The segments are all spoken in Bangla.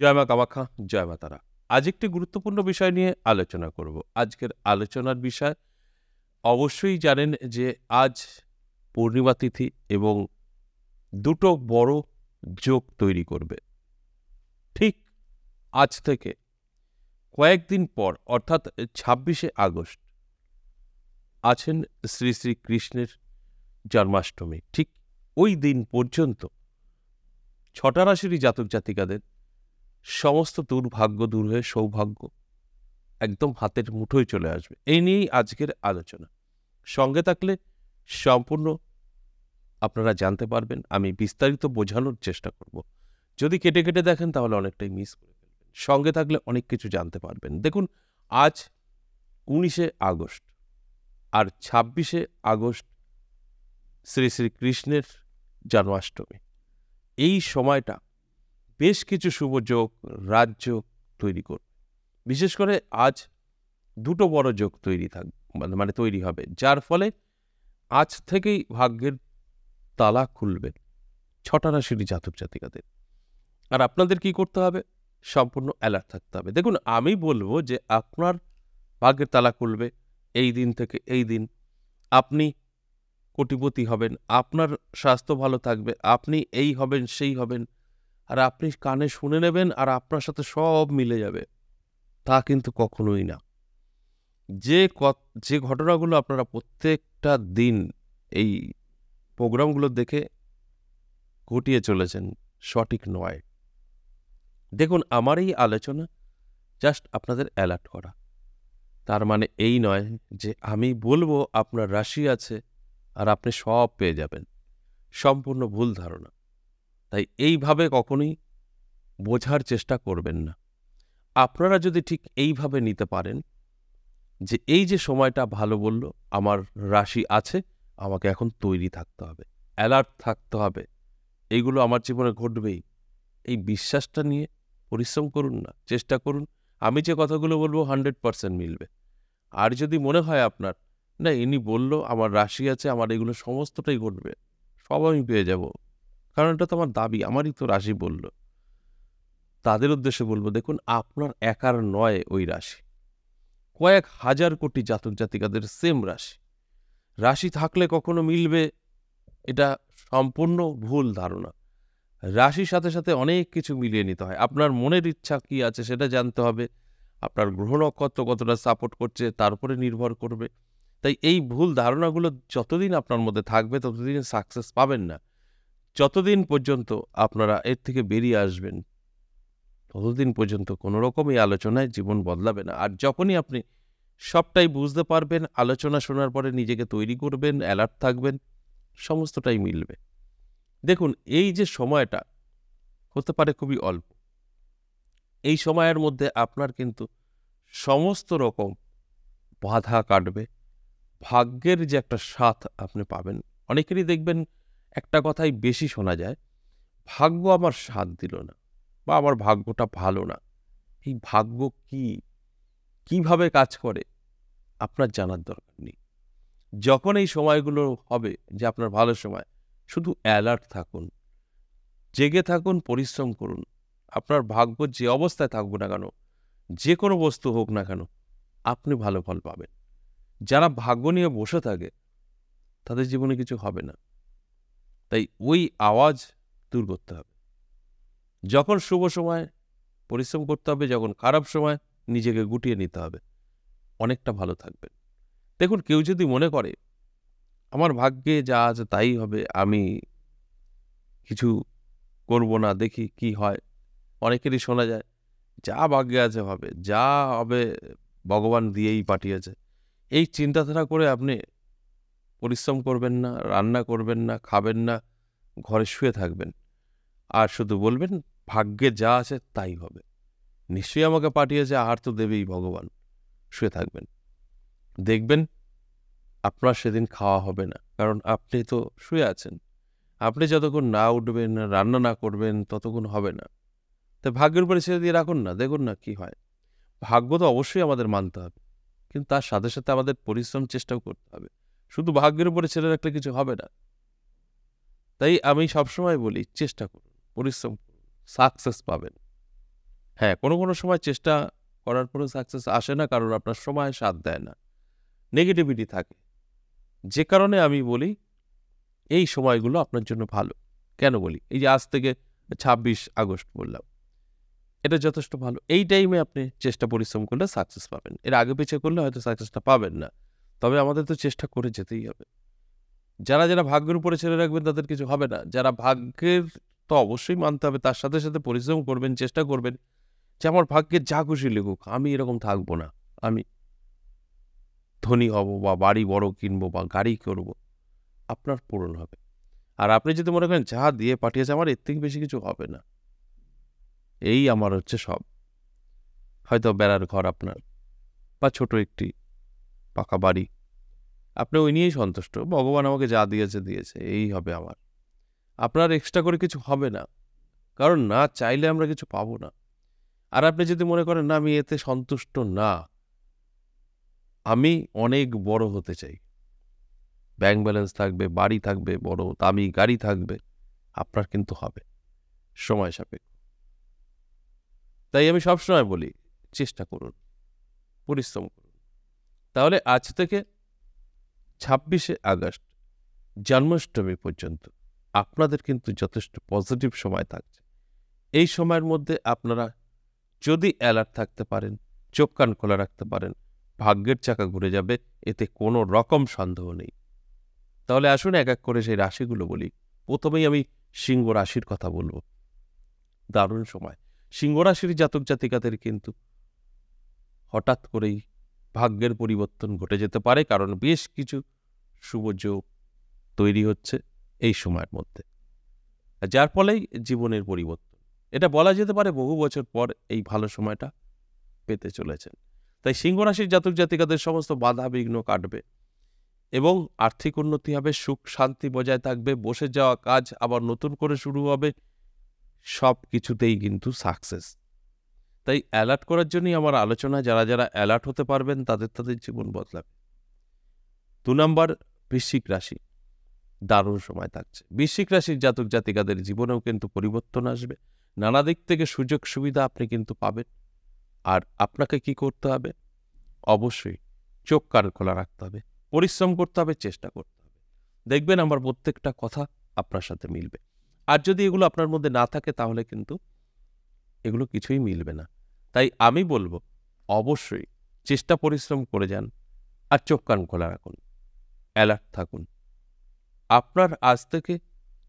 জয় মা কামাখ্যা, জয় মা তারা। আজ একটি গুরুত্বপূর্ণ বিষয় নিয়ে আলোচনা করব। আজকের আলোচনার বিষয় অবশ্যই জানেন যে আজ পূর্ণিমা তিথি এবং দুটো বড় যোগ তৈরি করবে। ঠিক আজ থেকে কয়েকদিন পর অর্থাৎ ২৬শে আগস্ট আছেন শ্রী শ্রী কৃষ্ণের জন্মাষ্টমী। ঠিক ওই দিন পর্যন্ত ছটা রাশিরই জাতক জাতিকাদের সমস্ত দুর্ভাগ্য দূর হয়ে সৌভাগ্য একদম হাতের মুঠোয় চলে আসবে। এই নিয়েই আজকের আলোচনা। সঙ্গে থাকলে সম্পূর্ণ আপনারা জানতে পারবেন। আমি বিস্তারিত বোঝানোর চেষ্টা করব। যদি কেটে কেটে দেখেন তাহলে অনেকটাই মিস করে ফেলবেন। সঙ্গে থাকলে অনেক কিছু জানতে পারবেন। দেখুন, আজ ১৯শে আগস্ট আর ২৬শে আগস্ট শ্রী শ্রী কৃষ্ণের জন্মাষ্টমী। এই সময়টা বেশ কিছু শুভযোগ, রাজযোগ তৈরি করবে। বিশেষ করে আজ দুটো বড় যোগ তৈরি হবে, যার ফলে আজ থেকেই ভাগ্যের তালা খুলবে ছটা রাশির জাতক জাতিকাদের। আর আপনাদের কি করতে হবে? সম্পূর্ণ অ্যালার্ট থাকতে হবে। দেখুন, আমি বলবো যে আপনার ভাগ্যের তালা খুলবে এই দিন থেকে এই দিন। আপনি কোটিপতি হবেন, আপনার স্বাস্থ্য ভালো থাকবে, আপনি এই হবেন সেই হবেন, আর আপনি কানে শুনে নেবেন আর আপনার সাথে সব মিলে যাবে। তা কিন্তু কখনোই না। যে ঘটনাগুলো আপনারা প্রত্যেকটা দিন এই প্রোগ্রামগুলো দেখে ঘটিয়ে চলেছেন, সঠিক নয়। দেখুন, আমার এই আলোচনা জাস্ট আপনাদের অ্যালার্ট করা। তার মানে এই নয় যে আমি বলবো আপনার রাশি আছে আর আপনি সব পেয়ে যাবেন। সম্পূর্ণ ভুল ধারণা। তাই এইভাবে কখনোই বোঝার চেষ্টা করবেন না। আপনারা যদি ঠিক এইভাবে নিতে পারেন যে এই যে সময়টা ভালো বলল, আমার রাশি আছে, আমাকে এখন তৈরি থাকতে হবে, অ্যালার্ট থাকতে হবে, এইগুলো আমার জীবনে ঘটবেই। এই বিশ্বাসটা নিয়ে পরিশ্রম করুন না, চেষ্টা করুন। আমি যে কথাগুলো বলবো 100% মিলবে। আর যদি মনে হয় আপনার, না ইনি বলল আমার রাশি আছে, আমার এগুলো সমস্তটাই ঘটবে, সব আমি পেয়ে যাব, কারণ এটা তো আমার দাবি, আমারই তো রাশি বলল, তাদের উদ্দেশ্যে বলবো, দেখুন আপনার একার নয় ওই রাশি, কয়েক হাজার কোটি জাতক জাতিকাদের সেম রাশি। রাশি থাকলে কখনো মিলবে, এটা সম্পূর্ণ ভুল ধারণা। রাশির সাথে সাথে অনেক কিছু মিলিয়ে নিতে হয়। আপনার মনের ইচ্ছা কি আছে সেটা জানতে হবে। আপনার গ্রহ নক্ষত্র কতটা সাপোর্ট করছে তার উপরে নির্ভর করবে। তাই এই ভুল ধারণাগুলো যতদিন আপনার মধ্যে থাকবে ততদিন সাকসেস পাবেন না। যতদিন পর্যন্ত আপনারা এর থেকে বেরিয়ে আসবেন ততদিন পর্যন্ত কোনো রকমই আলোচনায় জীবন বদলাবে না। আর যখনই আপনি সবটাই বুঝতে পারবেন, আলোচনা শোনার পরে নিজেকে তৈরি করবেন, অ্যালার্ট থাকবেন, সমস্তটাই মিলবে। দেখুন, এই যে সময়টা হতে পারে খুবই অল্প, এই সময়ের মধ্যে আপনার কিন্তু সমস্ত রকম বাধা কাটবে। ভাগ্যের যে একটা স্বাদ আপনি পাবেন। অনেকেরই দেখবেন একটা কথাই বেশি শোনা যায়, ভাগ্য আমার সাথ দিল না, বা আমার ভাগ্যটা ভালো না। এই ভাগ্য কি, কিভাবে কাজ করে আপনার জানার দরকার নেই। যখন এই সময়গুলো হবে যে আপনার ভালো সময়, শুধু অ্যালার্ট থাকুন, জেগে থাকুন, পরিশ্রম করুন। আপনার ভাগ্য যে অবস্থায় থাকুক না কেন, যে কোনো বস্তু হোক না কেন, আপনি ভালো ফল পাবেন। যারা ভাগ্য নিয়ে বসে থাকে তাদের জীবনে কিছু হবে না। তাই ওই আওয়াজ দূর করতে হবে। যখন শুভ সময় পরিশ্রম করতে হবে, যখন খারাপ সময় নিজেকে গুটিয়ে নিতে হবে, অনেকটা ভালো থাকবেন। দেখুন, কেউ যদি মনে করে আমার ভাগ্যে যা আছে তাই হবে, আমি কিছু করব না, দেখি কি হয়। অনেকেরই শোনা যায়, যা ভাগ্যে আছে হবে, যা হবে ভগবান দিয়েই পাঠিয়েছে। এই চিন্তাধারা করে আপনি পরিশ্রম করবেন না, রান্না করবেন না, খাবেন না, ঘরে শুয়ে থাকবেন। আর শুধু বলবেন ভাগ্যে যা আছে তাই হবে। নিশ্চয়ই আমাকে পাঠিয়েছে, আহার তো দেবেই ভগবান। শুয়ে থাকবেন। দেখবেন আপনার সেদিন খাওয়া হবে না। কারণ আপনি তো শুয়ে আছেন। আপনি যতক্ষণ না উঠবেন, রান্না না করবেন ততক্ষণ হবে না। তাই ভাগ্যের উপরে ছেড়ে দিয়ে রাখুন না, দেখুন না কি হয়। ভাগ্য তো অবশ্যই আমাদের মানতে হবে। কিন্তু তার সাথে সাথে আমাদের পরিশ্রম চেষ্টাও করতে হবে। শুধু ভাগ্যের উপরে ছেড়ে রাখলে কিছু হবে না। তাই আমি সবসময় বলি চেষ্টা করুন, পরিশ্রম করুন, সাকসেস পাবেন। হ্যাঁ, কোনো সময় চেষ্টা করার পরেও সাকসেস আসে না, কারণ আপনার সময় সাথ দেয় না। নেগেটিভিটি থাকে। যে কারণে আমি বলি এই সময়গুলো আপনার জন্য ভালো। কেন বলি? এই যে আজ থেকে ২৬ আগস্ট বললাম, এটা যথেষ্ট ভালো। এই টাইমে আপনি চেষ্টা পরিশ্রম করলে সাকসেস পাবেন। এর আগে পিছে করলে হয়তো সাকসেসটা পাবেন না। তবে আমাদের তো চেষ্টা করে যেতেই হবে। যারা ভাগ্যের উপরে ছেড়ে রাখবেন তাদের কিছু হবে না। যারা ভাগ্যের তো অবশ্যই মানতে হবে, তার সাথে পরিশ্রম করবেন, চেষ্টা করবেন যে আমার ভাগ্যে যা খুশি লিখুক, আমি এরকম থাকবো না। আমি ধনী হব বা বাড়ি বড় কিনবো বা গাড়ি করব, আপনার পূরণ হবে। আর আপনি যদি মনে করেন যা দিয়ে পাঠিয়েছে আমার এর থেকে বেশি কিছু হবে না, এই আমার হচ্ছে সব, হয়তো বেড়ার ঘর আপনার বা ছোট একটি পাকা বাড়ি, আপনি ওই নিয়েই সন্তুষ্ট, ভগবান আমাকে যা দিয়েছে এই হবে আমার, আপনার এক্সট্রা করে কিছু হবে না, কারণ না চাইলে আমরা কিছু পাবো না। আর আপনি যদি মনে করেন না আমি এতে সন্তুষ্ট না, আমি অনেক বড় হতে চাই, ব্যাংক ব্যালেন্স থাকবে, বাড়ি থাকবে, বড় দামি গাড়ি থাকবে, আপনার কিন্তু হবে, সময় সাপেক্ষ। তাই আমি সবসময় বলি চেষ্টা করুন, পরিশ্রম করুন। তাহলে আজ থেকে ২৬শে আগস্ট জন্মাষ্টমী পর্যন্ত আপনাদের কিন্তু যথেষ্ট পজিটিভ সময় থাকছে। এই সময়ের মধ্যে আপনারা যদি অ্যালার্ট থাকতে পারেন, চোখ কান খোলা রাখতে পারেন, ভাগ্যের চাকা ঘুরে যাবে, এতে কোনো রকম সন্দেহ নেই। তাহলে আসুন এক এক করে সেই রাশিগুলো বলি। প্রথমেই আমি সিংহ রাশির কথা বলবো। দারুণ সময়। সিংহ রাশির জাতক জাতিকাদের কিন্তু হঠাৎ করেই ভাগ্যের পরিবর্তন ঘটে যেতে পারে, কারণ বেশ কিছু শুভ যোগ তৈরি হচ্ছে এই সময়ের মধ্যে, যার ফলেই জীবনের পরিবর্তন। এটা বলা যেতে পারে বহু বছর পর এই ভালো সময়টা পেতে চলেছেন। তাই সিংহ রাশির জাতক জাতিকাদের সমস্ত বাধা বিঘ্ন কাটবে এবং আর্থিক উন্নতি হবে, সুখ শান্তি বজায় থাকবে, বসে যাওয়া কাজ আবার নতুন করে শুরু হবে, সব কিছুতেই কিন্তু সাকসেস। তাই অ্যালার্ট করার জন্যই আমার আলোচনা। যারা অ্যালার্ট হতে পারবেন তাদের জীবন বদলাবে। ২ নম্বর বৃশ্চিক রাশি, দারুণ সময় থাকছে। বৃশ্চিক রাশির জাতক জাতিকাদের জীবনেও কিন্তু পরিবর্তন আসবে, নানা দিক থেকে সুযোগ সুবিধা আপনি কিন্তু পাবেন। আর আপনাকে কি করতে হবে? অবশ্যই চোখ কান খোলা রাখতে হবে, পরিশ্রম করতে হবে, চেষ্টা করতে হবে। দেখবেন আমার প্রত্যেকটা কথা আপনার সাথে মিলবে। আর যদি এগুলো আপনার মধ্যে না থাকে তাহলে কিন্তু এগুলো কিছুই মিলবে না। তাই আমি বলবো অবশ্যই চেষ্টা পরিশ্রম করে যান আর চোখ কান খোলা রাখুন, অ্যালার্ট থাকুন। আপনার আজ থেকে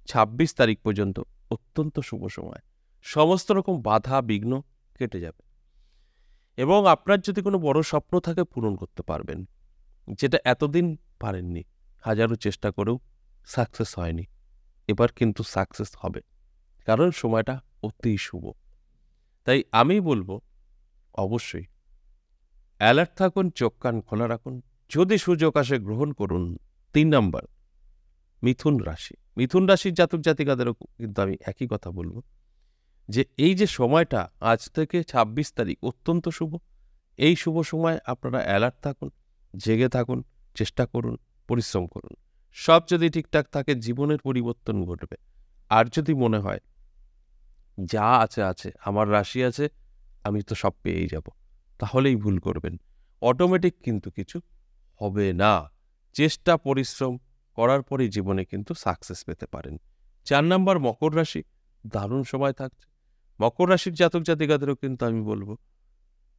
২৬ তারিখ পর্যন্ত অত্যন্ত শুভ সময়, সমস্ত রকম বাধা বিঘ্ন কেটে যাবে এবং আপনার যদি কোনো বড় স্বপ্ন থাকে পূরণ করতে পারবেন, যেটা এতদিন পারেননি, হাজারো চেষ্টা করেও সাকসেস হয়নি, এবার কিন্তু সাকসেস হবে, কারণ সময়টা অতি শুভ। তাই আমি বলবো অবশ্যই অ্যালার্ট থাকুন, চোখ কান খোলা রাখুন, যদি সুযোগ আসে গ্রহণ করুন। ৩ নম্বর মিথুন রাশি। মিথুন রাশির জাতক জাতিকাদেরও কিন্তু আমি একই কথা বলবো যে এই যে সময়টা আজ থেকে ২৬ তারিখ অত্যন্ত শুভ। এই শুভ সময় আপনারা অ্যালার্ট থাকুন, জেগে থাকুন, চেষ্টা করুন, পরিশ্রম করুন। সব যদি ঠিকঠাক থাকে জীবনের পরিবর্তন ঘটবে। আর যদি মনে হয় যা আছে আমার রাশি আছে, আমি তো সব পেয়েই যাব, তাহলেই ভুল করবেন। অটোমেটিক কিন্তু কিছু হবে না। চেষ্টা পরিশ্রম করার পরেই জীবনে কিন্তু সাকসেস পেতে পারেন। ৪ নম্বর মকর রাশি, দারুণ সময় থাকছে। মকর রাশির জাতক জাতিকাদেরও কিন্তু আমি বলবো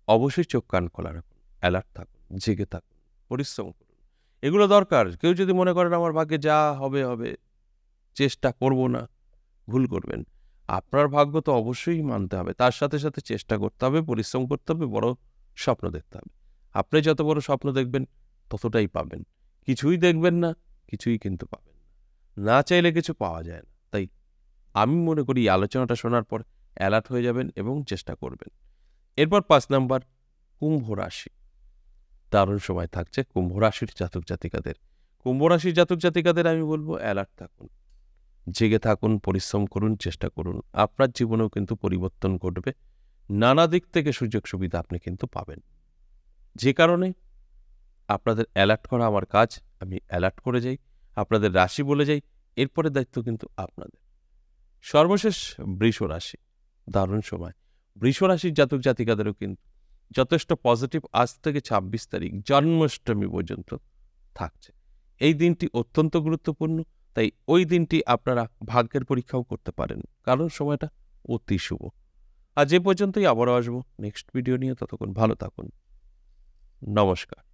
অবশ্যই চোখ কান খোলা রাখুন, অ্যালার্ট থাকুন, জেগে থাকুন, পরিশ্রম করুন। এগুলো দরকার। কেউ যদি মনে করেন আমার ভাগ্যে যা হবে হবে, চেষ্টা করব না, ভুল করবেন। আপনার ভাগ্য তো অবশ্যই মানতে হবে, তার সাথে চেষ্টা করতে হবে, পরিশ্রম করতে হবে, বড় স্বপ্ন দেখতে হবে। আপনি যত বড় স্বপ্ন দেখবেন ততটাই পাবেন। কিছুই দেখবেন না, কিছুই কিন্তু পাবেন না। না চাইলে কিছু পাওয়া যায় না। তাই আমি মনে করি এই আলোচনাটা শোনার পর অ্যালার্ট হয়ে যাবেন এবং চেষ্টা করবেন। এরপর ৫ নাম্বার কুম্ভ রাশি, দারুণ সময় থাকছে কুম্ভ রাশির জাতক জাতিকাদের। কুম্ভ রাশির জাতক জাতিকাদের আমি বলবো অ্যালার্ট থাকুন, জেগে থাকুন, পরিশ্রম করুন, চেষ্টা করুন। আপনার জীবনেও কিন্তু পরিবর্তন ঘটবে, নানা দিক থেকে সুযোগ সুবিধা আপনি কিন্তু পাবেন। যে কারণে আপনাদের অ্যালার্ট করা আমার কাজ, আমি অ্যালার্ট করে যাই, আপনাদের রাশি বলে যাই, এরপরে দায়িত্ব কিন্তু আপনাদের। সর্বশেষ বৃষ রাশি, দারুণ সময়। বৃষ রাশির জাতক জাতিকাদেরও কিন্তু যথেষ্ট পজিটিভ আজ থেকে ২৬ তারিখ জন্মাষ্টমী পর্যন্ত থাকছে। এই দিনটি অত্যন্ত গুরুত্বপূর্ণ, তাই ওই দিনটি আপনারা ভাগ্যের পরীক্ষাও করতে পারেন, কারণ সময়টা অতি শুভ। আজ এ পর্যন্তই, আবারও আসবো নেক্সট ভিডিও নিয়ে। ততক্ষণ ভালো থাকুন। নমস্কার।